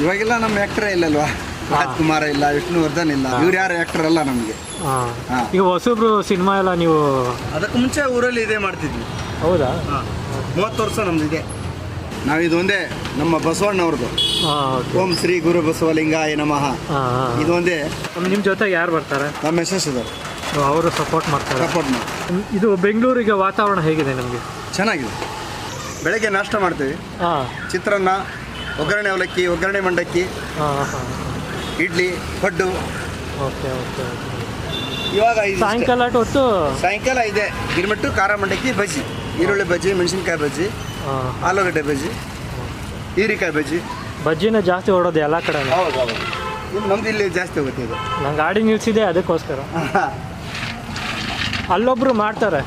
ಇವಾಗೆಲ್ಲ ನಮ್ಮ ಆ್ಯಕ್ಟರೇ ಇಲ್ಲಲ್ವಾ, ರಾಜ್ಕುಮಾರ ಇಲ್ಲ, ವಿಷ್ಣುವರ್ಧನ್ ಇಲ್ಲ, ಇವ್ರು ಯಾರು ಆ್ಯಕ್ಟರ್ ಅಲ್ಲ ನಮಗೆ. ಈಗ ಹೊಸಬ್ರು ಸಿನಿಮಾ ಎಲ್ಲ ನೀವು ಅದಕ್ಕೆ ಮುಂಚೆ ಊರಲ್ಲಿ ಇದೇ ಮಾಡ್ತಿದ್ವಿ. ಹೌದಾ? 30 ವರ್ಷ ನಮ್ದು ಇದೆ. ನಾವಿದು ಒಂದೇ ನಮ್ಮ ಬಸವಣ್ಣವ್ರದ್ದು ಓಂ ಶ್ರೀ ಗುರು ಬಸವಲಿಂಗಾಯ ನಮಃ. ಇದು ಒಂದೇ. ನಿಮ್ಮ ಜೊತೆಗೆ ಯಾರು ಬರ್ತಾರೆ? ನಮ್ಮ ಮೆಸೇಜ್ ಇದ್ದಾರೆ, ಅವರು ಸಪೋರ್ಟ್ ಮಾಡ್ತಾರೆ. ಸಪೋರ್ಟ್ ಮಾಡಿ. ಇದು ಬೆಂಗಳೂರಿಗೆ ವಾತಾವರಣ ಹೇಗಿದೆ ನಿಮಗೆ? ಚೆನ್ನಾಗಿದೆ. ಬೆಳಗ್ಗೆ ನಾಷ್ಟ ಮಾಡ್ತೀವಿ, ಚಿತ್ರಾನ್ನ, ಒಗ್ಗರಣೆ ಅವಲಕ್ಕಿ, ಒಗ್ಗರಣೆ ಮಂಡಕ್ಕಿ, ಇಡ್ಲಿ, ಪಡ್ಡು. Okay okay. ಇವಾಗ ಸಾಯಂಕಾಲ ಹೊತ್ತು ಸಾಯಂಕಾಲ ಇದೆ ಗಿರ್ಮಿಟ್ಟು, ಖಾರ ಮಂಡಕ್ಕಿ, ಬಜ್ಜಿ, ಈರುಳ್ಳಿ ಬಜ್ಜಿ, ಮೆಣಸಿನ್ಕಾಯಿ ಬಜ್ಜಿ, ಆಲೂಗಡ್ಡೆ ಬಜ್ಜಿ, ಹೀರಿಕಾಯಿ ಬಜ್ಜಿ. ಬಜ್ಜಿನ ಜಾಸ್ತಿ ಓಡೋದು ಎಲ್ಲ ಕಡೆ. ಹೌದು ಹೌದು, ನಮ್ದು ಇಲ್ಲಿ ಜಾಸ್ತಿ ಹೋಗುತ್ತೆ ಇದು. ನಾನು ಗಾಡಿ ನಿಲ್ಸಿದೆ ಅದಕ್ಕೋಸ್ಕರ. ಅಲ್ಲೊಬ್ರು ಮಾಡ್ತಾರೆ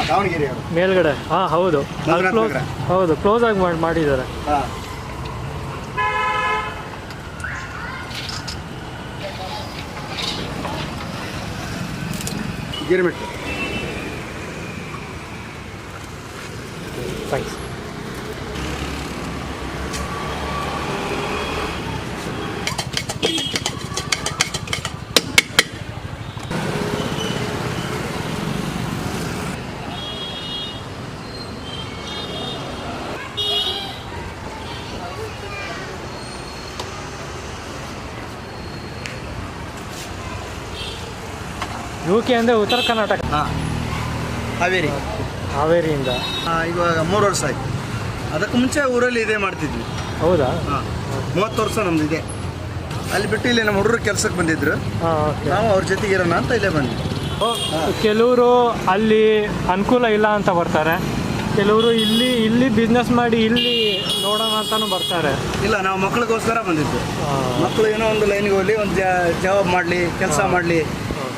ದಾವಣಗೆರೆ ಮೇಲ್ಗಡೆ. ಹೌದು ಹೌದು, ಕ್ಲೋಸ್ ಆಗಿ ಮಾಡಿದ್ದಾರೆ. ಗಿರ್ಮಿಟ್ಟು. ಥ್ಯಾಂಕ್ಸ್. UK ಅಂದರೆ ಉತ್ತರ ಕರ್ನಾಟಕ. ಹಾವೇರಿ. ಹಾವೇರಿಯಿಂದ ಇವಾಗ 3 ವರ್ಷ ಆಯ್ತು. ಅದಕ್ಕೆ ಮುಂಚೆ ಊರಲ್ಲಿ ಇದೇ ಮಾಡ್ತಿದ್ವಿ. ಹೌದಾ? 30 ವರ್ಷ ನಮ್ದು ಇದೆ. ಅಲ್ಲಿ ಬಿಟ್ಟು ಇಲ್ಲಿ ನಮ್ಮ ಹುಡುಗರು ಕೆಲಸಕ್ಕೆ ಬಂದಿದ್ರು, ನಾವು ಅವ್ರ ಜೊತೆಗೆ ಇರೋಣ ಅಂತ ಇಲ್ಲೇ ಬಂದ್ವಿ. ಕೆಲವರು ಅಲ್ಲಿ ಅನುಕೂಲ ಇಲ್ಲ ಅಂತ ಬರ್ತಾರೆ, ಕೆಲವರು ಇಲ್ಲಿ ಬಿಸ್ನೆಸ್ ಮಾಡಿ ಇಲ್ಲಿ ನೋಡೋಣ ಅಂತಾನು ಬರ್ತಾರೆ. ಇಲ್ಲ, ನಾವು ಮಕ್ಕಳಿಗೋಸ್ಕರ ಬಂದಿದ್ದು. ಮಕ್ಕಳು ಏನೋ ಒಂದು ಲೈನ್ಗೆ ಹೋಗಲಿ, ಒಂದು ಜಾಬ್ ಮಾಡಲಿ, ಕೆಲಸ ಮಾಡಲಿ.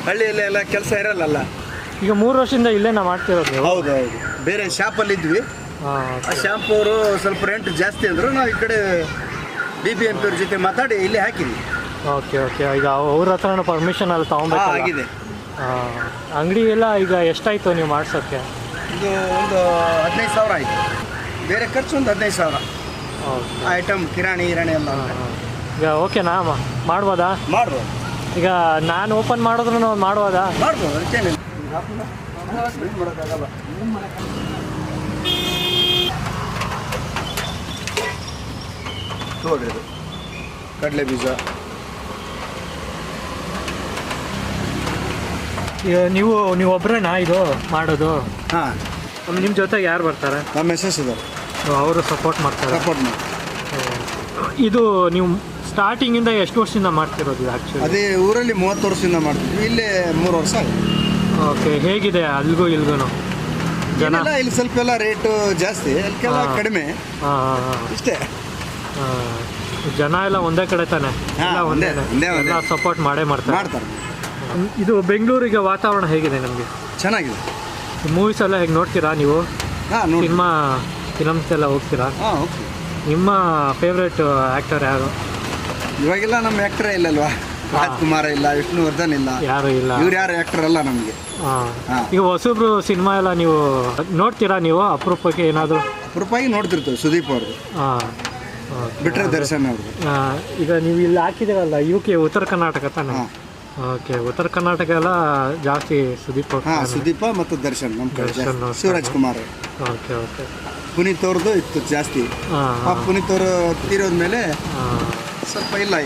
ಹಳ್ಳಿಯಲ್ಲಿ ಎಲ್ಲ ಕೆಲಸ ಇರಲ್ಲ. ಈಗ 3 ವರ್ಷದಿಂದ ಇಲ್ಲೇ ನಾವು ಮಾಡ್ತಿರೋದು. ಹೌದು ಹೌದು. ಬೇರೆ ಶಾಪಲ್ಲಿ ಇದ್ವಿ. ಆ ಶಾಂಪ್ ಅವರು ಸ್ವಲ್ಪ ರೆಂಟ್ ಜಾಸ್ತಿ ಅಂದರು, ನಾವು ಈ ಕಡೆ BBMP ಅವ್ರ ಜೊತೆ ಮಾತಾಡಿ ಇಲ್ಲೇ ಹಾಕಿದ್ವಿ. Okay okay. ಈಗ ಅವ್ರ ಹತ್ರ ಪರ್ಮಿಷನ್ ಎಲ್ಲ ತೊಗೊಬೇಕು ಆಗಿದೆ. ಅಂಗಡಿ ಎಲ್ಲ ಈಗ ಎಷ್ಟಾಯಿತು ನೀವು ಮಾಡ್ಸೋಕ್ಕೆ? ಇದು ಒಂದು 15,000 ಆಯಿತು. ಬೇರೆ ಖರ್ಚು ಒಂದು 15,000. ಐಟಮ್ ಕಿರಾಣಿ ಎಲ್ಲ. ಈಗ ಓಕೆನಾ, ಮಾಡ್ಬೋದಾ? ಮಾಡ್ಬೋದು. ಈಗ ನಾನು ಓಪನ್ ಮಾಡಿದ್ರು ಮಾಡ್ಬೋದಾ? ಮಾಡ್ಬೋದು, ಅದಕ್ಕೇನಿಲ್ಲ. ಮಾಡೋಕ್ಕಾಗಲ್ಲ. ನೋಡ್ರಿ, ಇದು ಕಡಲೆ ಬೀಜ. ಈಗ ನೀವು ಒಬ್ಬರೇನಾ ಇದು ಮಾಡೋದು? ನಿಮ್ಮ ಜೊತೆಗೆ ಯಾರು ಬರ್ತಾರೆ? ನಮ್ಮ ಮೆಸೇಜ್ ಇದ್ದಾರೆ, ಅವರು ಸಪೋರ್ಟ್ ಮಾಡ್ತಾರೆ. ಸಪೋರ್ಟ್ ಮಾಡಿ. ಇದು ನೀವು ಸ್ಟಾರ್ಟಿಂಗಿಂದ ಎಷ್ಟು ವರ್ಷದಿಂದ ಮಾಡ್ತಿರೋದು ಆ್ಯಕ್ಚುಲಿ? ಅದೇ ಊರಲ್ಲಿ 30 ವರ್ಷದಿಂದ ಮಾಡ್ತಿದ್ವಿ, ಇಲ್ಲೇ 3 ವರ್ಷ ಆಗಿದೆ. ಓಕೆ. ಹೇಗಿದೆ ಅಲ್ಗೂ ಇಲ್ಗೂ ಜನ? ಇಲ್ಲಿ ಸ್ವಲ್ಪ ಎಲ್ಲ ರೇಟು ಜಾಸ್ತಿ, ಅದಕ್ಕೆಲ್ಲ ಕಡಿಮೆ. ಇಷ್ಟೇ. ಜನ ಎಲ್ಲ ಒಂದೇ ಕಡೆ ತಾನೆ? ಒಂದೇ ಸಪೋರ್ಟ್ ಮಾಡ್ತಾರೆ. ಇದು ಬೆಂಗಳೂರಿಗೆ ವಾತಾವರಣ ಹೇಗಿದೆ ನಮಗೆ? ಚೆನ್ನಾಗಿದೆ. ಮೂವೀಸ್ ಎಲ್ಲ ಹೇಗೆ ನೋಡ್ತೀರಾ ನೀವು? ಫಿಲಮ್ಸ್ ಎಲ್ಲ ಹೋಗ್ತೀರಾ? ನಿಮ್ಮ ಫೇವ್ರೇಟ್ ಆ್ಯಕ್ಟರ್ ಯಾರು? ಇವಾಗೆಲ್ಲ ನಮ್ಮ ಆ್ಯಕ್ಟರೇ ಇಲ್ಲಲ್ವಾ, ರಾಜ್ಕುಮಾರ ಇಲ್ಲ, ವಿಷ್ಣುವರ್ಧನ್ ಇಲ್ಲ, ಯಾರು ಇಲ್ಲ, ಇವ್ರು ಯಾರು ಆ್ಯಕ್ಟರ್ ಅಲ್ಲ ನಮಗೆ. ಈಗ ಹೊಸಬ್ರು ಸಿನಿಮಾ ಎಲ್ಲ ನೀವು ನೋಡ್ತೀರಾ? ನೀವು ಅಪರೂಪಕ್ಕೆ ಏನಾದರೂ? ಅಪರೂಪವಾಗಿ ನೋಡ್ತಿರ್ತೀವಿ. ಸುದೀಪ್ ಅವ್ರದ್ದು ಬಿಟ್ರೆ ದರ್ಶನ್ ಅವ್ರದ್ದು. ಈಗ ನೀವು ಇಲ್ಲಿ ಹಾಕಿದ್ದೀರಲ್ಲ UK ಉತ್ತರ ಕರ್ನಾಟಕ ತಾನೆ? ಓಕೆ. ಉತ್ತರ ಕರ್ನಾಟಕ ಎಲ್ಲ ಜಾಸ್ತಿ ಸುದೀಪ ಮತ್ತು ದರ್ಶನ್. ನಮ್ಮ ಶಿವರಾಜ್ ಕುಮಾರ್. Okay okay. ಪುನೀತ್ ಅವ್ರದ್ದು ಇತ್ತು ಜಾಸ್ತಿ. ಪುನೀತ್ ಅವರು ತೀರೋದ್ಮೇಲೆ ಸ್ವಲ್ಪ ಇಲ್ಲ.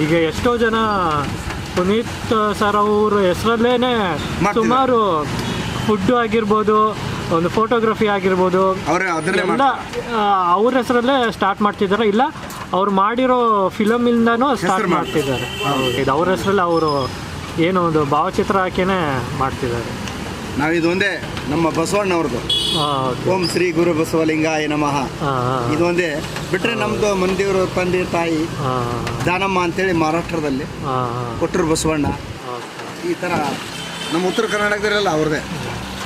ಈಗ ಎಷ್ಟೋ ಜನ ಪುನೀತ್ ಸರ್ ಅವ್ರ ಹೆಸರಲ್ಲೇ ಸುಮಾರು ಫುಡ್ಡು ಆಗಿರ್ಬೋದು, ಒಂದು ಫೋಟೋಗ್ರಫಿ ಆಗಿರ್ಬೋದು, ಎಲ್ಲ ಅವ್ರ ಹೆಸರಲ್ಲೇ ಸ್ಟಾರ್ಟ್ ಮಾಡ್ತಿದ್ದಾರೆ. ಇಲ್ಲ, ಅವ್ರು ಮಾಡಿರೋ ಫಿಲಮಿಂದನೂ ಸ್ಟಾರ್ಟ್ ಮಾಡ್ತಿದ್ದಾರೆ. ಇದು ಅವ್ರ ಹೆಸರಲ್ಲಿ ಅವರು ಏನೋ ಒಂದು ಭಾವಚಿತ್ರ ಹಾಕಿನೇ ಮಾಡ್ತಿದ್ದಾರೆ. ನಾವಿದು ಒಂದೇ ನಮ್ಮ ಬಸವಣ್ಣವ್ರದ್ದು ಓಂ ಶ್ರೀ ಗುರು ಬಸವಲಿಂಗಾಯ ನಮಃ. ಇದು ಒಂದೇ ಬಿಟ್ಟರೆ ನಮ್ಮದು ಮಂದಿಯವರು ತಂದೆ ತಾಯಿ ದಾನಮ್ಮ ಅಂತೇಳಿ ಮಹಾರಾಷ್ಟ್ರದಲ್ಲಿ ಕೊಟ್ಟರು ಬಸವಣ್ಣ. ಈ ಥರ ನಮ್ಮ ಉತ್ತರ ಕರ್ನಾಟಕದಲ್ಲೆಲ್ಲ ಅವ್ರದ್ದೇ.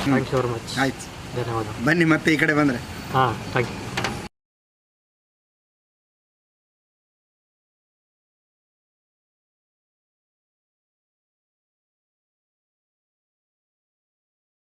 Thank you very much. ಆಯ್ತು, ಧನ್ಯವಾದ. ಬನ್ನಿ ಮತ್ತೆ ಈ ಕಡೆ ಬಂದರೆ. Thank you.